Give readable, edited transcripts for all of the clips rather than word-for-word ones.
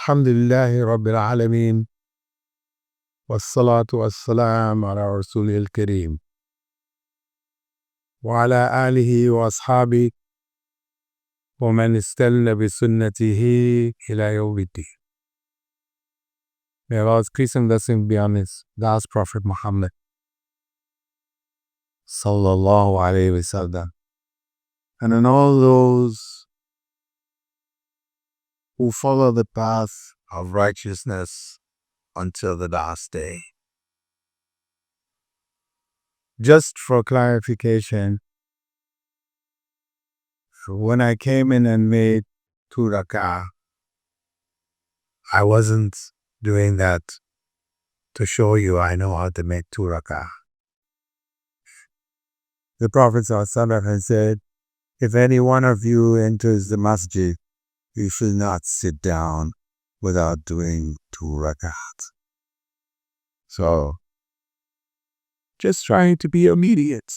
الحمد لله رب العالمين والصلاة والسلام على رسوله الكريم وعلى آله وأصحابه ومن استنى بسنته إلى يوم الدين. May Allah's peace and blessing be on His last Prophet Muhammad sallallahu alayhi wasallam, and on all those who follow the path of righteousness until the last day. Just for clarification, when I came in and made 2 rak'ah, I wasn't doing that to show you I know how to make 2 rak'ah. The Prophet ﷺ has said, if any one of you enters the masjid, you should not sit down without doing 2 rak'ahs. So, just trying to be immediate.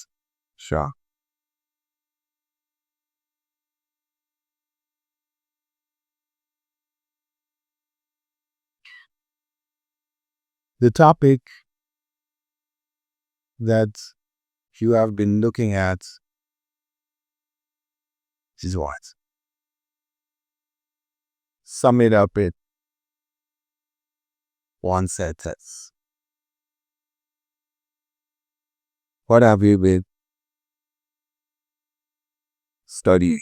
Sure. The topic that you have been looking at is what? Sum it up in one sentence. What have you been studying?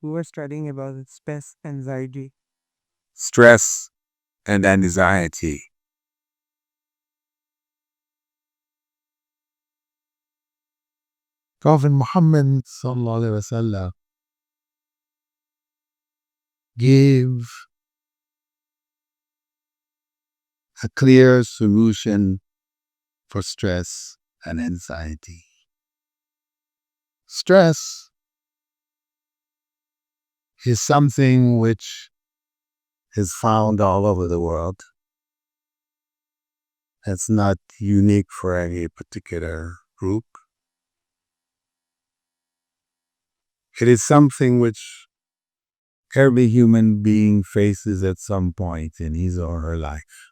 We were studying about stress, anxiety. Stress and anxiety. Prophet Muhammad sallallahu alaihi wasallam gave a clear solution for stress and anxiety. Stress is something which is found all over the world. It's not unique for any particular group. It is something which every human being faces at some point in his or her life.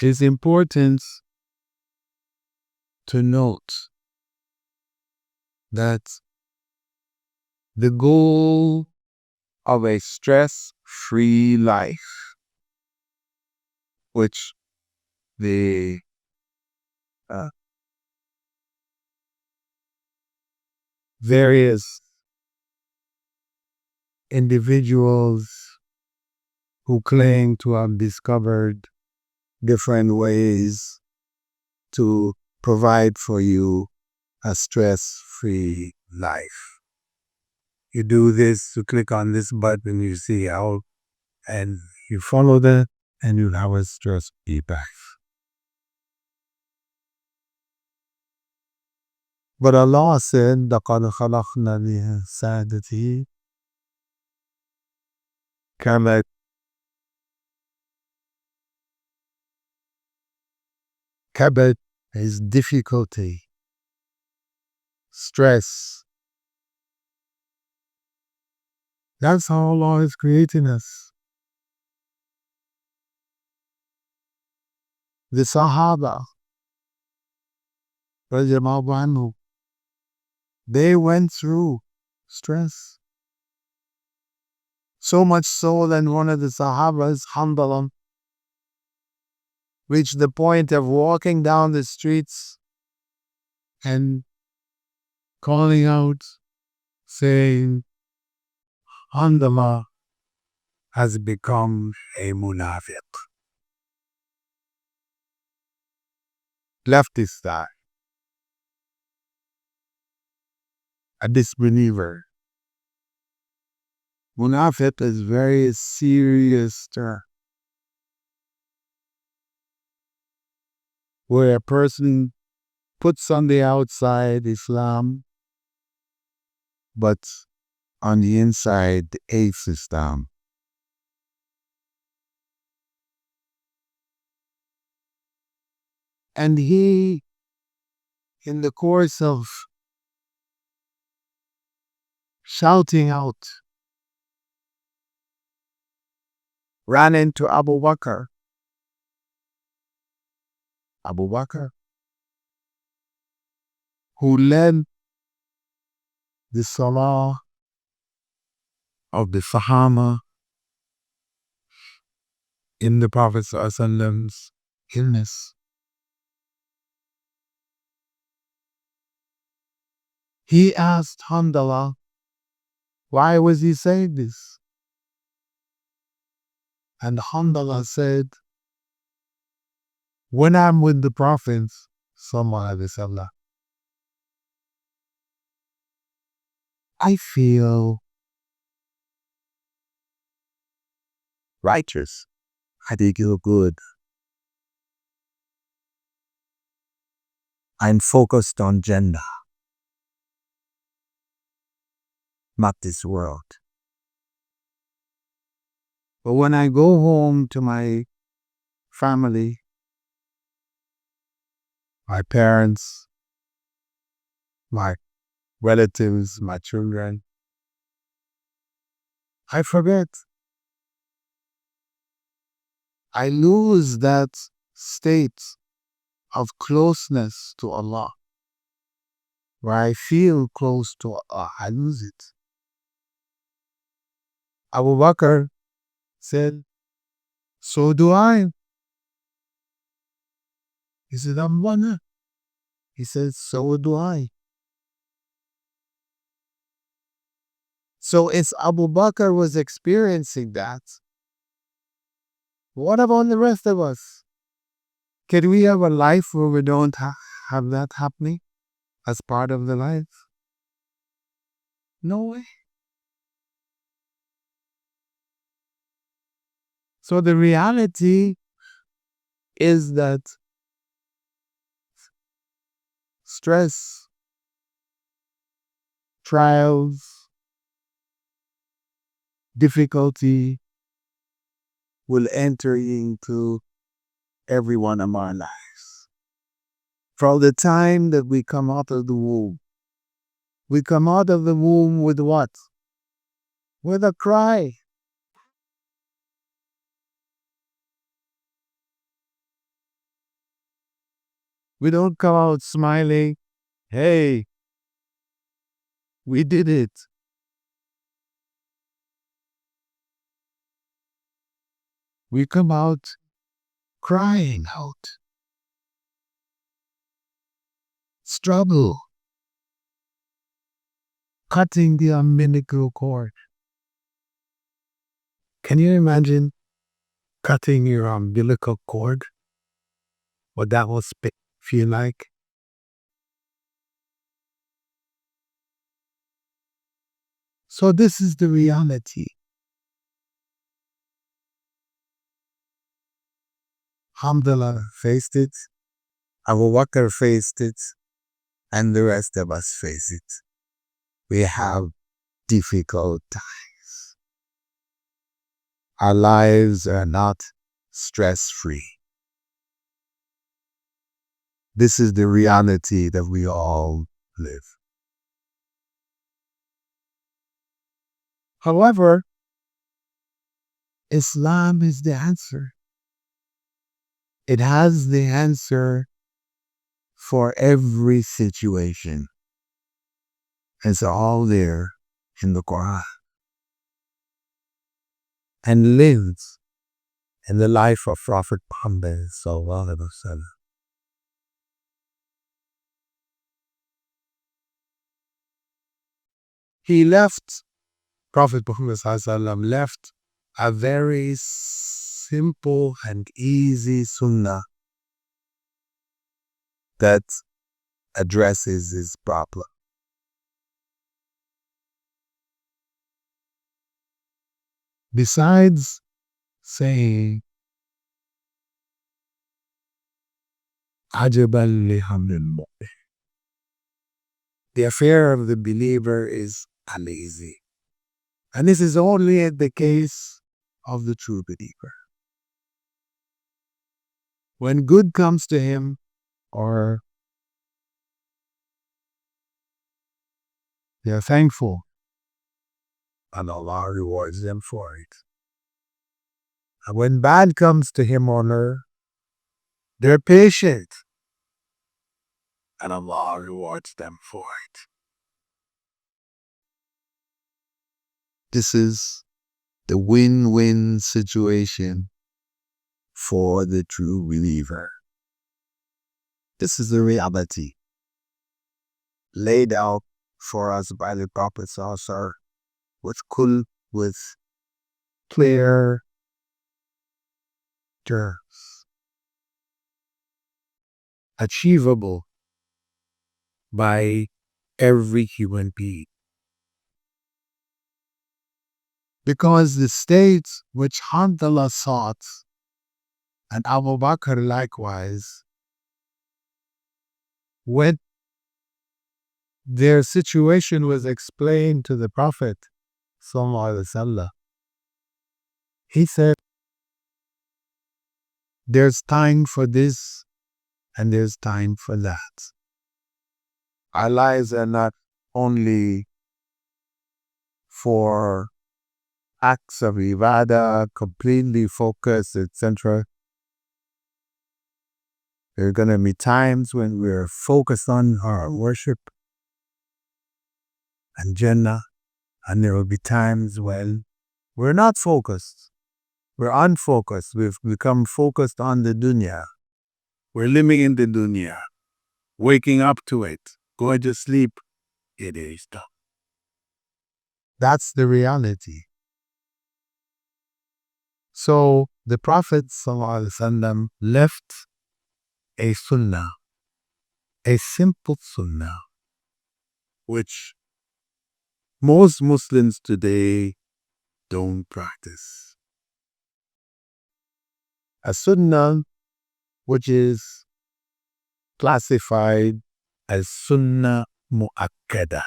It is important to note that the goal of a stress-free life, which the various individuals who claim to have discovered different ways to provide for you a stress-free life. You do this, you click on this button, you see how, and you follow that, and you have a stress-free life. But Allah said, لَقَدْ خَلَقْنَا الْإِنسَانَ كَمَا كبد is difficulty, stress. That's how Allah is creating us. The Sahaba, radiallahu anhu, they went through stress. So much so that one of the Sahabas, Hanbala, reached the point of walking down the streets and calling out, saying, Handama has become a munafiq. Left his side. A disbeliever. Munafiq is very serious term, where a person puts on the outside Islam, but on the inside hates Islam. And he, in the course of shouting out, ran into Abu Bakr. Abu Bakr, who led the Salah of the Sahaba in the Prophet's illness. He asked Hamdallah, why was he saying this? And Hamdallah said, when I'm with the Prophet, Sallallahu Alaihi Wasallam, I feel righteous. I feel good. I'm focused on Jannah, not this world. But when I go home to my family, my parents, my relatives, my children, I forget. I lose that state of closeness to Allah, where I feel close to Allah. I lose it. Abu Bakr said, so do I. He said, I'm one. He said, so do I. So if Abu Bakr was experiencing that, what about the rest of us? Can we have a life where we don't have that happening as part of the life? No way. So the reality is that stress, trials, difficulty will enter into every one of our lives. From the time that we come out of the womb, we come out of the womb with what? With a cry. We don't come out smiling, hey, we did it. We come out crying out. Struggle. Cutting the umbilical cord. Can you imagine cutting your umbilical cord? What that will feel like? So this is the reality. Alhamdulillah faced it, Abu Bakr faced it, and the rest of us face it. We have difficult times. Our lives are not stress-free. This is the reality that we all live. However, Islam is the answer. It has the answer for every situation. It's all there in the Quran. And lives in the life of Prophet Muhammad Sallallahu Alaihi Wasallam. He left, Prophet Muhammad Sallallahu Alaihi Wasallam left a very simple and easy sunnah that addresses his problem. Besides saying, Ajaban li hamlil mu'min. The affair of the believer is uneasy. And this is only the case of the true believer. When good comes to him, or they are thankful and Allah rewards them for it. And when bad comes to him or her, they're patient, and Allah rewards them for it. This is the win-win situation for the true believer. This is the reality laid out for us by the Prophet Sallallahu with clear terms, achievable by every human being. Because the states which Hamdallah sought, and Abu Bakr likewise, when their situation was explained to the Prophet Sallallahu Alaihi Wasallam, he said, there's time for this and there's time for that. Our lives are not only for acts of ibadah, completely focused, etc. There are going to be times when we're focused on our worship and Jannah, and there will be times when we're not focused. We're unfocused. We've become focused on the dunya. We're living in the dunya, waking up to it, going to sleep. It is done. That's the reality. So the Prophet ﷺ left a sunnah, a simple sunnah, which most Muslims today don't practice. A sunnah which is classified as sunnah mu'akkada,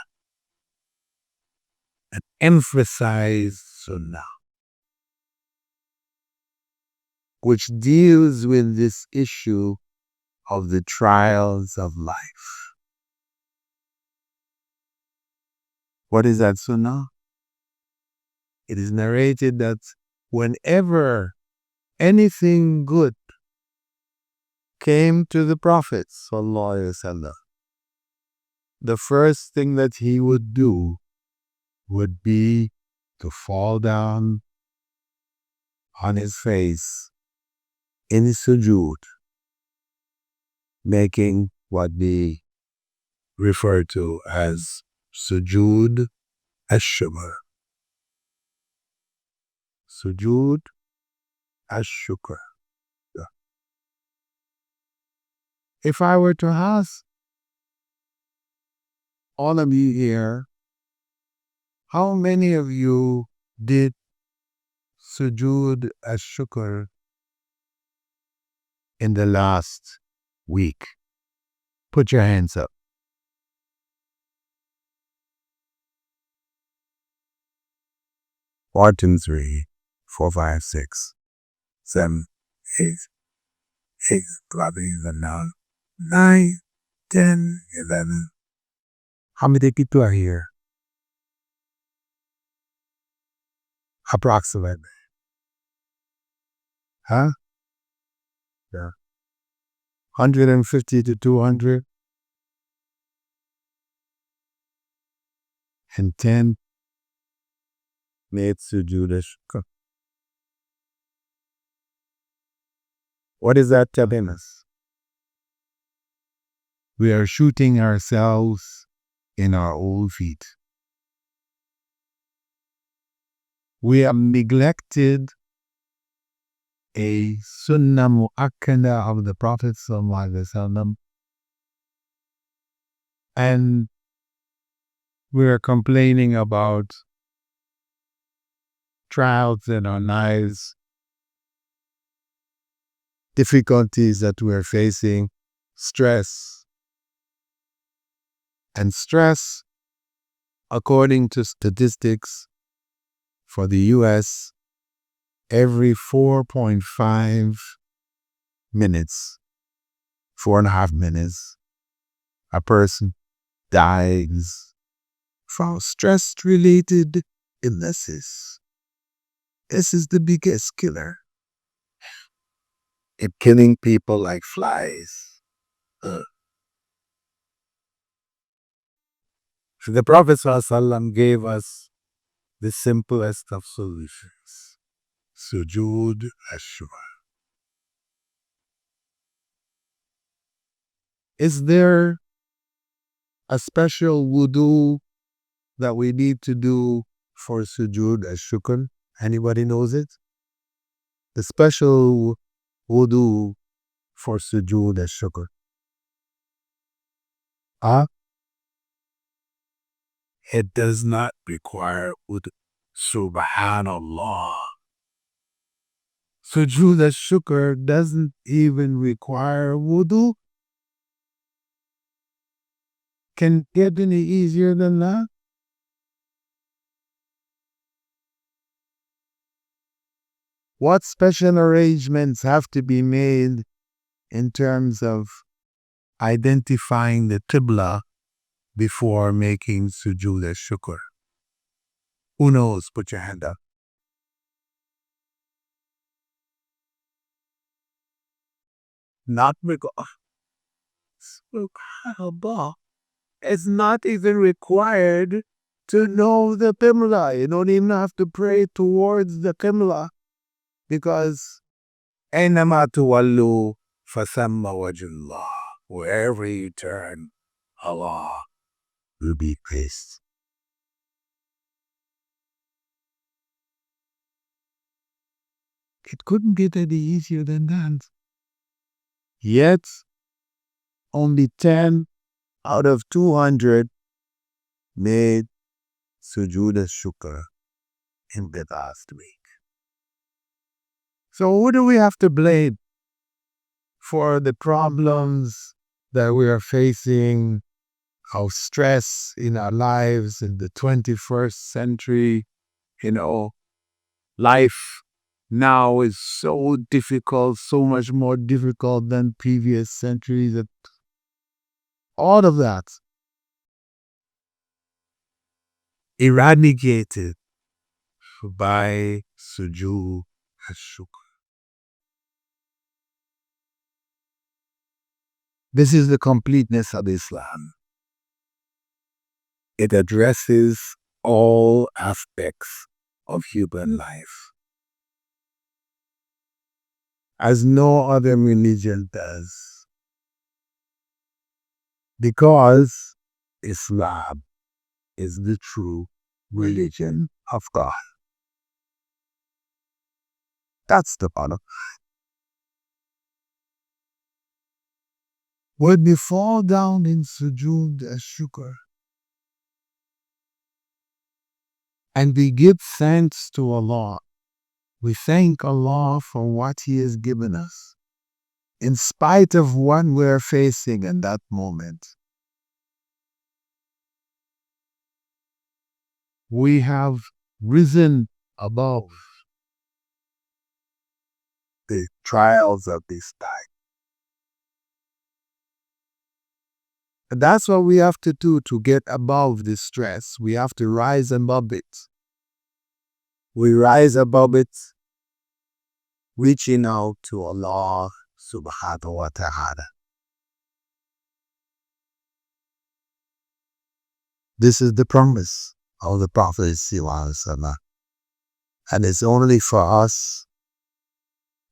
an emphasized sunnah, which deals with this issue of the trials of life. What is that sunnah? It is narrated that whenever anything good came to the Prophet Sallallahu Alaihi Wasallam, the first thing that he would do would be to fall down on his face in sujood, making what they refer to as sujood ash-shukr. Sujood ash-shukr. If I were to ask all of you here, how many of you did sujood ash-shukr in the last week? Put your hands up. 1, 2, 3, 4, 5, 6, 7, 8, 8, 12, 9, 10, 11. How many people are here? Approximately. Huh? Yeah. 150 to 200. And 10 made sujood ash-shukr. What is that telling us? We are shooting ourselves in our own feet. We have neglected a sunnah mu'akkada of the Prophet Sallallahu Alaihi Wasallam, and we are complaining about trials in our lives, difficulties that we're facing, stress. And stress, according to statistics for the US, every 4.5 minutes, 4.5 minutes, a person dies from stress-related illnesses. This is the biggest killer. It's killing people like flies. Uh, So the Prophet ﷺ gave us the simplest of solutions. Sujood ashwa. Is there a special wudu that we need to do for sujood ashukr? Anybody knows it? The special wudu for sujood ashukr. Ah, it does not require wudu. Subhanallah. Sujood ashukr doesn't even require wudu. Can it get any easier than that? What special arrangements have to be made in terms of identifying the Qibla before making sujood al-shukr? Who knows? Put your hand up. Not Subhanallah. It's not even required to know the Qibla. You don't even have to pray towards the Qibla because أَيْنَمَا تُوَلُّوا فَثَمَّ وَجْهُ اللَّهِ. Wherever you turn, Allah will be praised. It couldn't get any easier than that. Yet, only 10 out of 200 made sujood al-shukr in the last week. So who do we have to blame for the problems that we are facing, of stress in our lives in the 21st century? Life now is so difficult, so much more difficult than previous centuries. All of that eradicated by sujood al-shukr. This is the completeness of Islam. It addresses all aspects of human life, as no other religion does, because Islam is the true religion of God. That's the bottom. When we fall down in sujood al-shukr and we give thanks to Allah, we thank Allah for what He has given us, in spite of what we're facing in that moment. We have risen above the trials of this time. And that's what we have to do to get above this stress. We have to rise above it. We rise above it, reaching out to Allah subhanahu wa ta'ala. This is the promise of the Prophet sallallahu alaihi wasallam. And it's only for us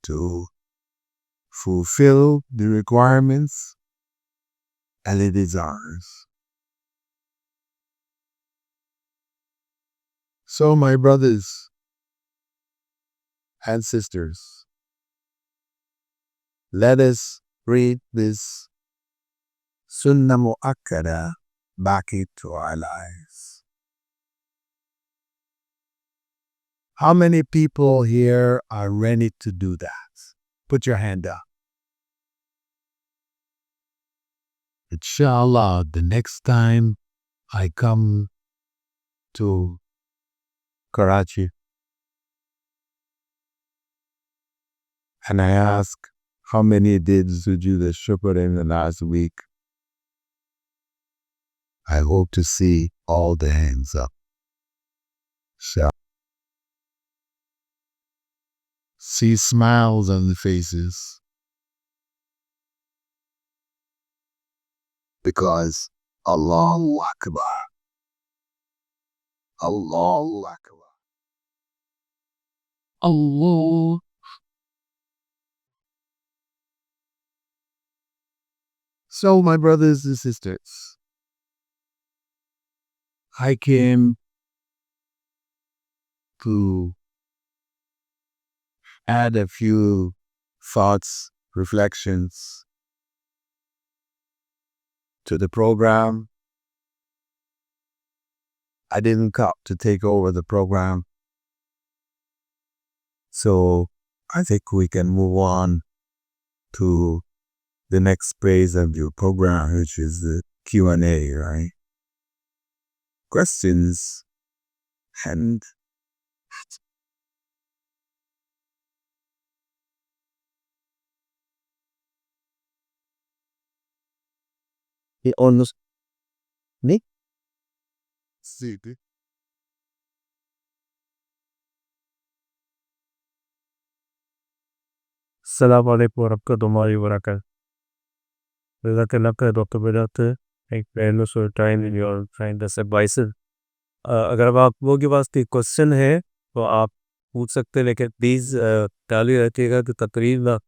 to fulfill the requirements, and it is ours. So, my brothers and sisters, let us read this Sunnah Mu'akkada back into our lives. How many people here are ready to do that? Put your hand up. Inshallah, the next time I come to Karachi and I ask how many did sujood al-shukr in the last week, I hope to see all the hands up. So, see smiles on the faces because Allahu Akbar. Allahu Akbar. Allah. So, my brothers and sisters, I came to add a few thoughts, reflections to the program. I didn't come to take over the program. So I think we can move on to the next phase of your program, which is the Q&A, right? Questions and he almost Nick. City. Assalamu alaikum warahmatullahi wabarakatuh. Jazakallah Dr. Bilal, thank you very much for your time and your kindness advices. अगर अब आप लोगों के पास कोई question है तो आप पूछ सकते हैं, लेकिन प्लीज़ चालू रखिएगा कि तकरीर ना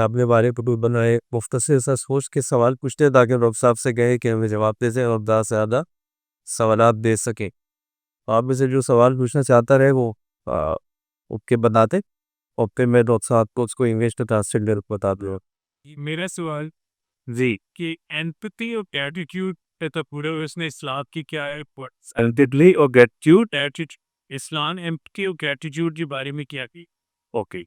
अपने बारे पर कोई बनाए, मुख्तसर सा सोच के सवाल पूछते हैं ताकि डॉक्टर साहब से कहें कि हमें जवाब दे दें और ज़्यादा से ज़्यादा सवालात दे सकें। आप में से जो सवाल पूछना चाहता रहे वो ओके बताते, और फिर मैं डॉक्टर साहब को उसको इंग्लिश में ट्रांसलेट करके बता दूँगा। मेरा सवाल जी कि एम्पैथी और ग्रैटिट्यूड पे तो पूरे उसने इस्लाम की क्या है, एम्पैथी और ग्रैटिट्यूड इस्लाम एम्पैथी और ग्रैटिट्यूड के बारे में क्या की okay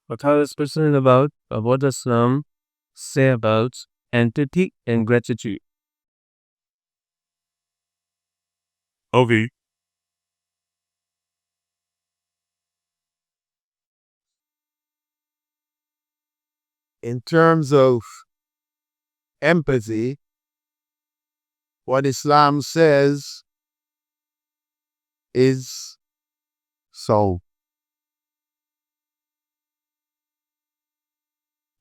what is person about what does Islam say about empathy and gratitude? Okay. In terms of empathy, what Islam says is so.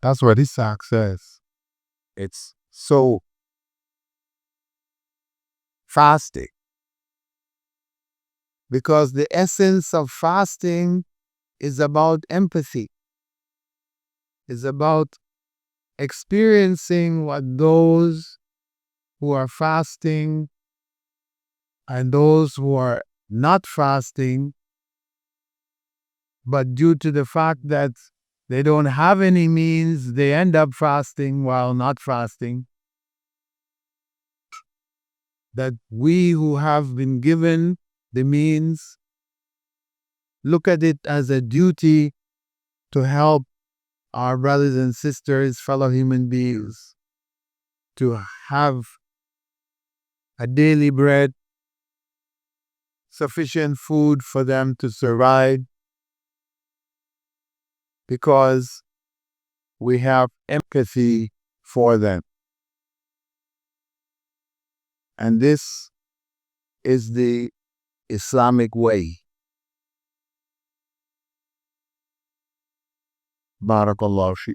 That's what Islam says. It's so fasting. Because the essence of fasting is about empathy. It's about experiencing what those who are fasting and those who are not fasting, but due to the fact that they don't have any means, they end up fasting while not fasting. That we who have been given the means look at it as a duty to help our brothers and sisters, fellow human beings, to have a daily bread, sufficient food for them to survive, because we have empathy for them. And this is the Islamic way. Barakallahu fi.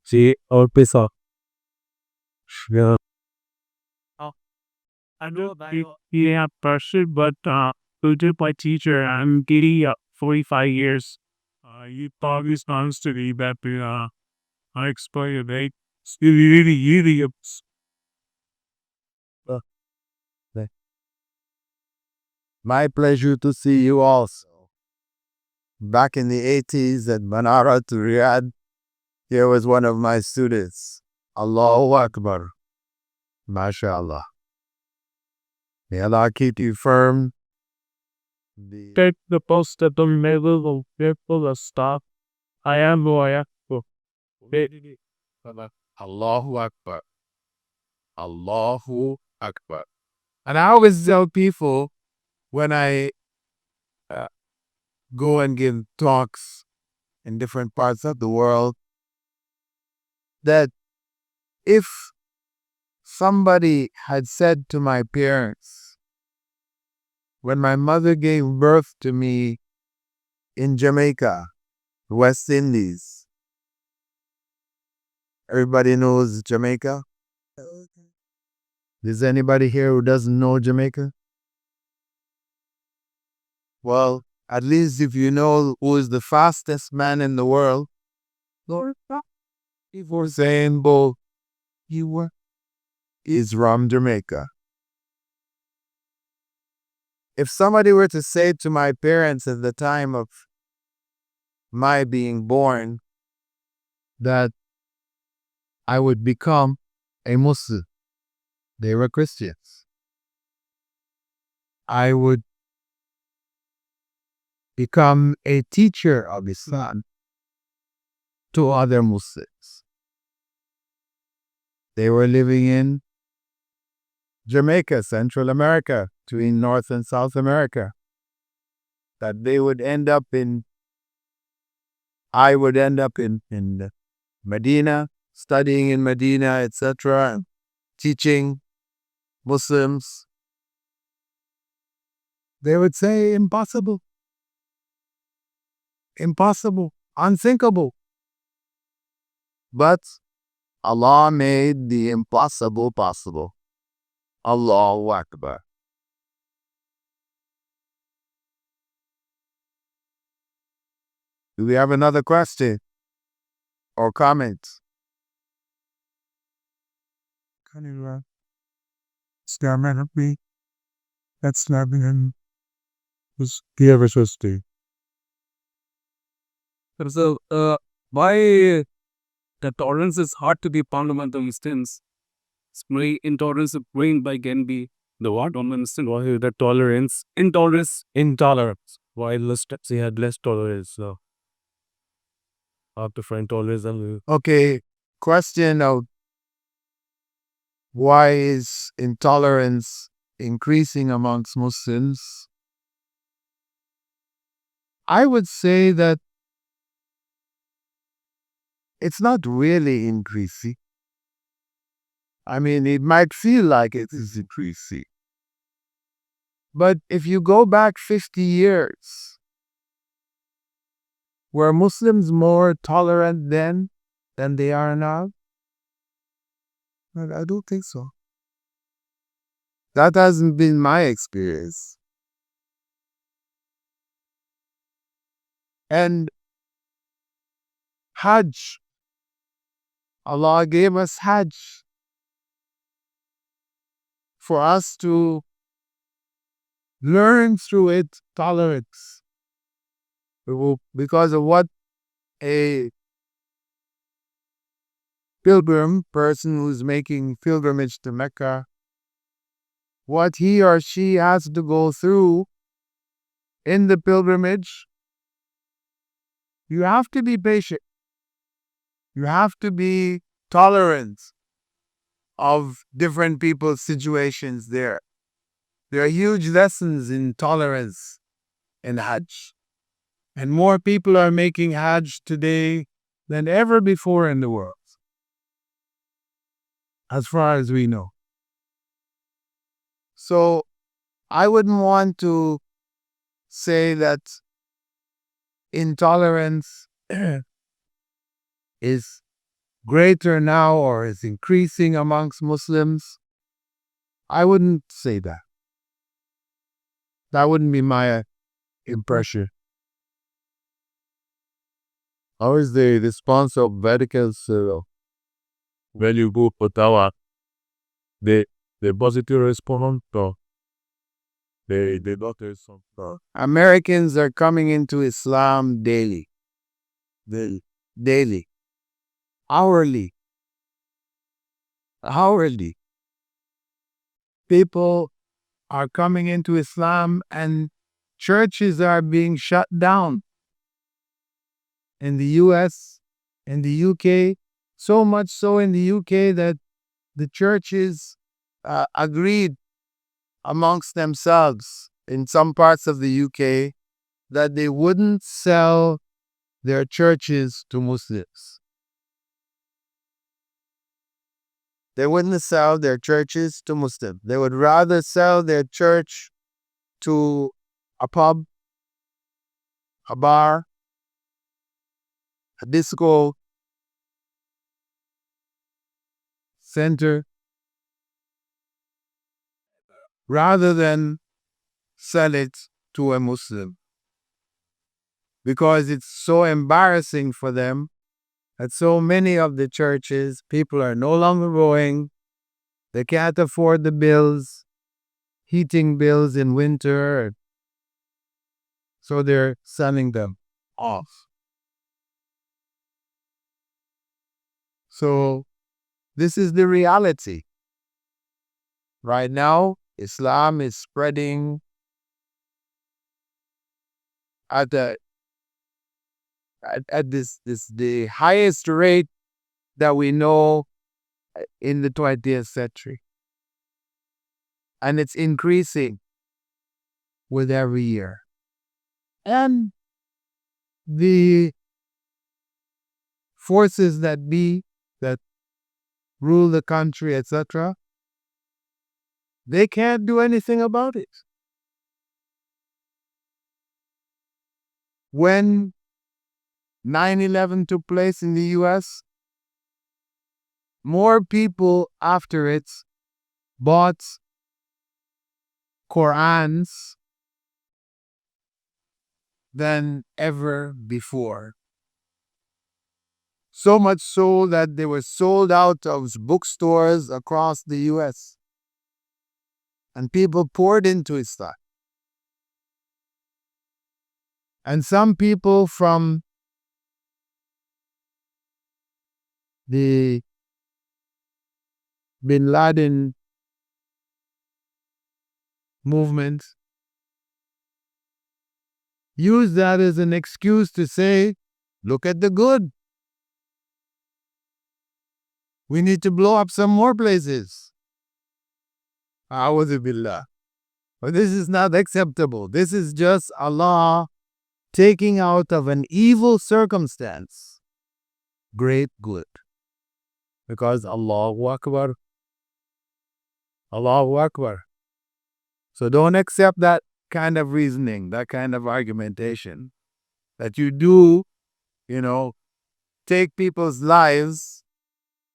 जी और पैसा yeah. I know you have person, but to do my teacher, I'm getting 45 years. You probably sounds to me that I explain it. Really, My pleasure to see you also. Back in the 80s at Manara to Riyadh, here was one of my students. Allahu Akbar. MashaAllah. May Allah keep you firm. take the post at the middle of people of stuff. I am who I am. Allahu Akbar. Allahu Akbar. And I always tell people when I uh, go and give talks in different parts of the world that if somebody had said to my parents when my mother gave birth to me in Jamaica, West Indies. Everybody knows Jamaica? Is anybody here who doesn't know Jamaica? Well, at least if you know who is the fastest man in the world, before saying Bo, he is from Jamaica. If somebody were to say to my parents at the time of my being born that I would become a Muslim, they were Christians. I would become a teacher of Islam to other Muslims. They were living in Jamaica, Central America, between North and South America. That they would end up in, I would end up in Medina, studying in Medina, etc., teaching Muslims. They would say impossible, impossible, unthinkable. But Allah made the impossible possible. Allahu Akbar. Do we have another question or comment? That's not been So, why the tolerance is hard to be fundamental instance? Intolerance of brain by can be the what on instant Why the tolerance? intolerance. Intolerance. While the steps he had less tolerance. So after find tolerance and Okay, question of why is intolerance increasing amongst Muslims? I would say that it's not really increasing. I mean, it might feel like it is increasing. But if you go back 50 years, were Muslims more tolerant then than they are now? I don't think so. That hasn't been my experience. And Hajj, Allah gave us Hajj for us to learn through it tolerance. Because of what a pilgrim, person who's making pilgrimage to Mecca, what he or she has to go through in the pilgrimage, you have to be patient. You have to be tolerant of different people's situations there. There are huge lessons in tolerance in Hajj. And more people are making Hajj today than ever before in the world, as far as we know. So I wouldn't want to say that intolerance is greater now or is increasing amongst Muslims. I wouldn't say that. That wouldn't be my impression. How is the response of Vatican's when you go for Tawa? The positive response or the not response? Americans are coming into Islam daily. Daily. Hourly. People are coming into Islam and churches are being shut down in the US, in the UK, so much so in the UK that the churches agreed amongst themselves in some parts of the UK that they wouldn't sell their churches to Muslims. They wouldn't sell their churches to Muslims. They would rather sell their church to a pub, a bar, a disco center, rather than sell it to a Muslim. Because it's so embarrassing for them that so many of the churches, people are no longer going. They can't afford the bills, heating bills in winter, so they're selling them off. So this is the reality. Right now, Islam is spreading at the at this the highest rate that we know in the 20th century. And it's increasing with every year. And the forces that rule the country, etc., they can't do anything about it. When 9/11 took place in the US, more people after it bought Qurans than ever before. So much so that they were sold out of bookstores across the US. And people poured into Islam. And some people from the Bin Laden movement used that as an excuse to say, look at the good. We need to blow up some more places. A'udhu billah. But this is not acceptable. This is just Allah taking out of an evil circumstance great good. Because Allahu Akbar. Allahu Akbar. So don't accept that kind of reasoning, that kind of argumentation. That you do, take people's lives,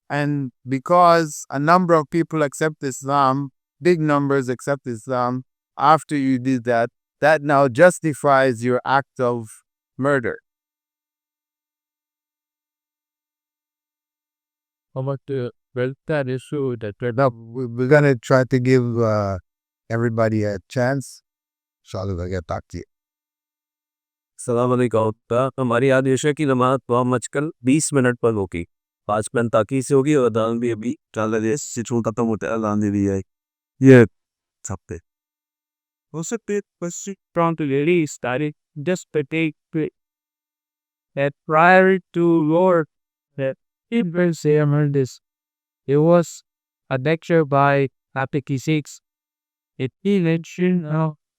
and because a number of people accept Islam, big numbers accept Islam, after you did that, that now justifies your act of murder. How about the welfare issue that Now, we're going to try to give everybody a chance. Inshallah, we'll get back to you. सलाम अलैकुम। हमारी आदेशा की नमाज 5:20 पर होगी। 5:35 से होगी और अदान भी अभी देश से खत्म होता है, अदान दे दी जाए। ये सब पे हो सकते from to really started just to take that prior to Lord that Ibn Sayyid this. It was a lecture by Apiki 6. He mentioned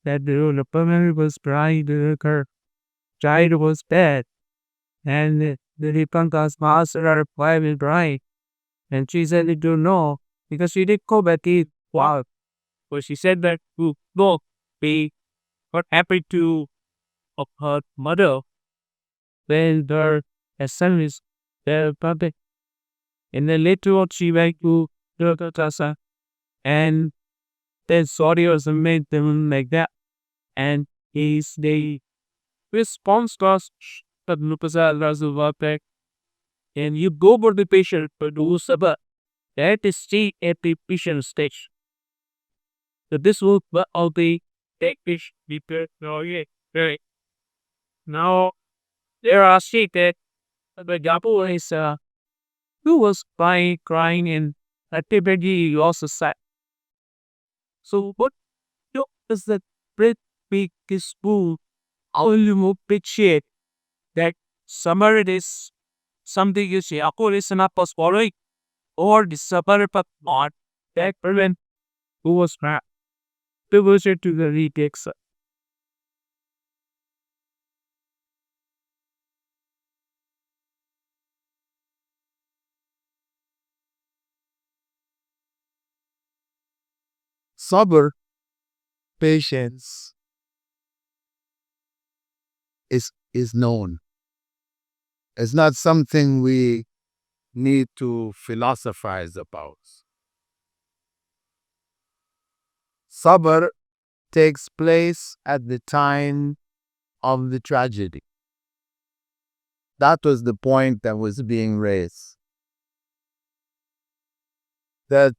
that the permanent was trying to occur. Child was bad. And the Ripanka's master reply with Brian. And she said, I don't know. Because she did go back in. Wow. But she said that, look, be what happened to of her mother when her son is there puppet. And then later on she went to Dilkusha and then sorry or something like that. And the response was that Lupasa Razuvape. And you go for the patient, but do sabah. That is still at the patient stage. So this will all be take patient prepared. No, yeah, right. Now there are sick that the example is who was crying and activity lost a sight. So what is the great big spool? How you move picture that summary is something you see. Ako is not possible or the summary but not that prevent who was crap. To the retakes. sabr, patience, is known. It's not something we need to philosophize about. Sabr takes place at the time of the tragedy. That was the point that was being raised. That,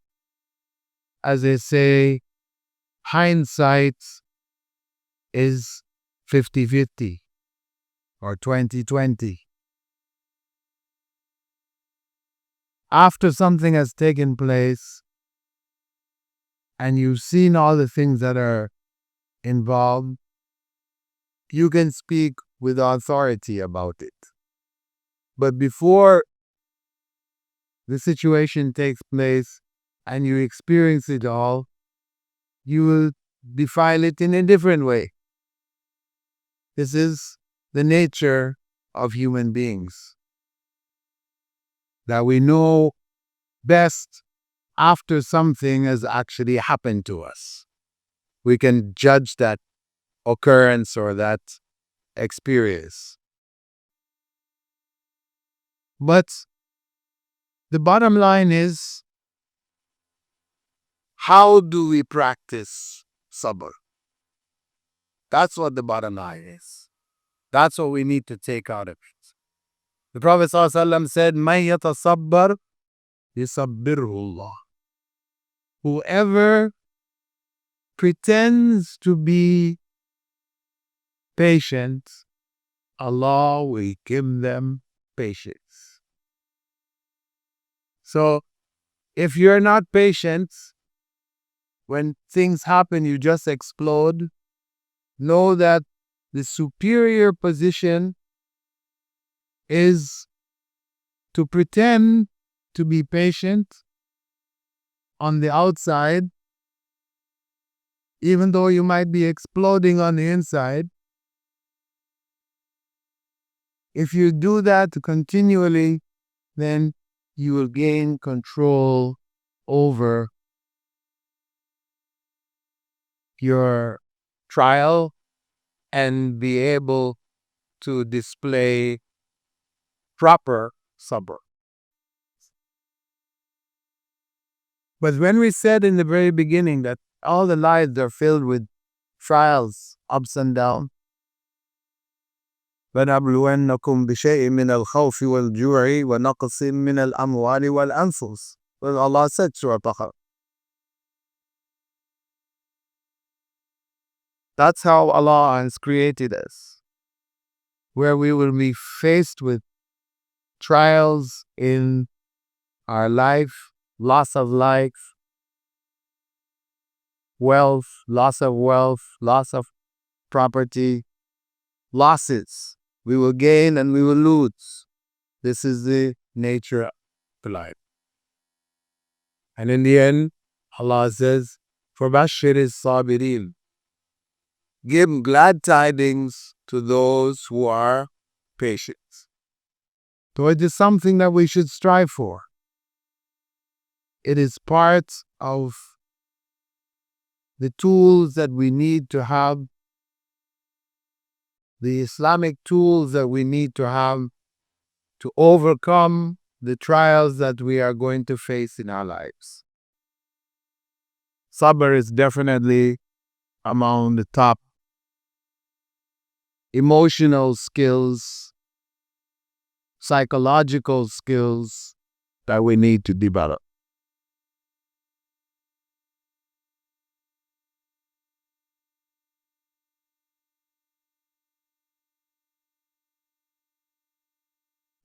as they say, hindsight is 50-50 or 20-20. After something has taken place and you've seen all the things that are involved, you can speak with authority about it. But before the situation takes place and you experience it all, you will define it in a different way. This is the nature of human beings, that we know best after something has actually happened to us. We can judge that occurrence or that experience. But the bottom line is, how do we practice sabr? That's what the bottom line is. That's what we need to take out of it. The Prophet ﷺ said, "Man yatasabbar, yusabbirhu Allah." Whoever pretends to be patient, Allah will give them patience. So, if you're not patient, when things happen, you just explode, know that the superior position is to pretend to be patient on the outside, even though you might be exploding on the inside. If you do that continually, then you will gain control over your trial and be able to display proper sabr. But when we said in the very beginning that all the lives are filled with trials, ups and downs, وَنَبْلُوَنَّكُمْ بِشَيْءٍ مِّنَ الْخَوْفِ وَالْجُوعِ وَنَقْصٍ مِّنَ الْأَمْوَالِ وَالْأَنفُسِ. Well, Allah said, Surah Baqarah. That's how Allah has created us, where we will be faced with trials in our life, loss of life, wealth, loss of property, losses. We will gain and we will lose. This is the nature of life. And in the end, Allah says, فَبَشِّرِ الصَّابِرِينَ. Give glad tidings to those who are patient. So it is something that we should strive for. It is part of the tools that we need to have, the Islamic tools that we need to have to overcome the trials that we are going to face in our lives. Sabr is definitely among the top emotional skills, psychological skills that we need to develop.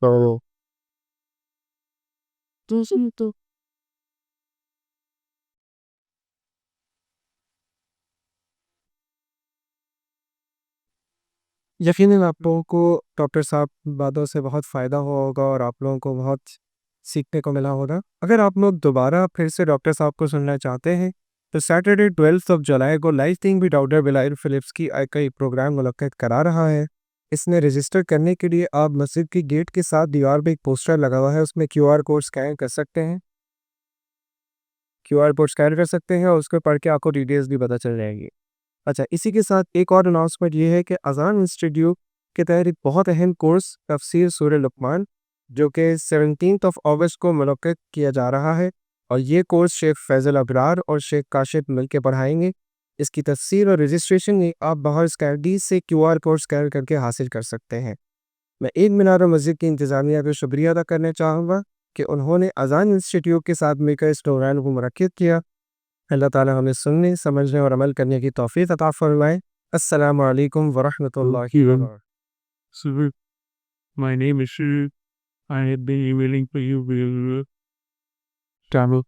So, यकीनन आप लोगों को doctor साहब बातों से बहुत फ़ायदा हुआ होगा और आप लोगों को बहुत सीखने को मिला होगा। अगर आप लोग दोबारा फिर से डॉक्टर साहब को सुनना चाहते हैं तो सैटरडे 12 जुलाई को लाइव थिंग भी डॉक्टर बिलाल फिलिप्स की कई प्रोग्राम मुनक्किद करा रहा है। इसमें रजिस्टर करने के लिए आप मस्जिद की गेट के साथ दीवार पे एक पोस्टर लगा हुआ है, उसमें QR कोड स्कैन कर सकते हैं। QR कोड स्कैन कर सकते हैं और उसको पढ़ के आपको डिटेल्स भी पता चल जाएगी। अच्छा, इसी के साथ एक और अनाउंसमेंट ये है कि अज़ान इंस्टीट्यूट के तहत एक बहुत अहम कोर्स तफसीर सूरह लुक़मान जो कि 17 अगस्त को मुनक्किद किया जा रहा है और ये कोर्स शेख फैज़ल अबरार और शेख काशिफ मिल के पढ़ाएंगे। इसकी तफसीर और रजिस्ट्रेशन आप बाहर स्कैडी से QR कोड स्कैन करके हासिल कर सकते हैं। मैं ईद मीनार मस्जिद की इंतज़ामिया का शुक्रिया अदा करना चाहूँगा कि उन्होंने अज़ान इंस्टीट्यूट के साथ मिलकर इस प्रोग्राम को मुनक्किद किया। अल्लाह ताला हमें सुनने, समझने और अमल करने की तौफ़ीक़ अता फ़रमाए। अस्सलामु अलैकुम व रहमतुल्लाहि व बरकातुहू। So, my name is Shaykh. I have been emailing for you with Tamil.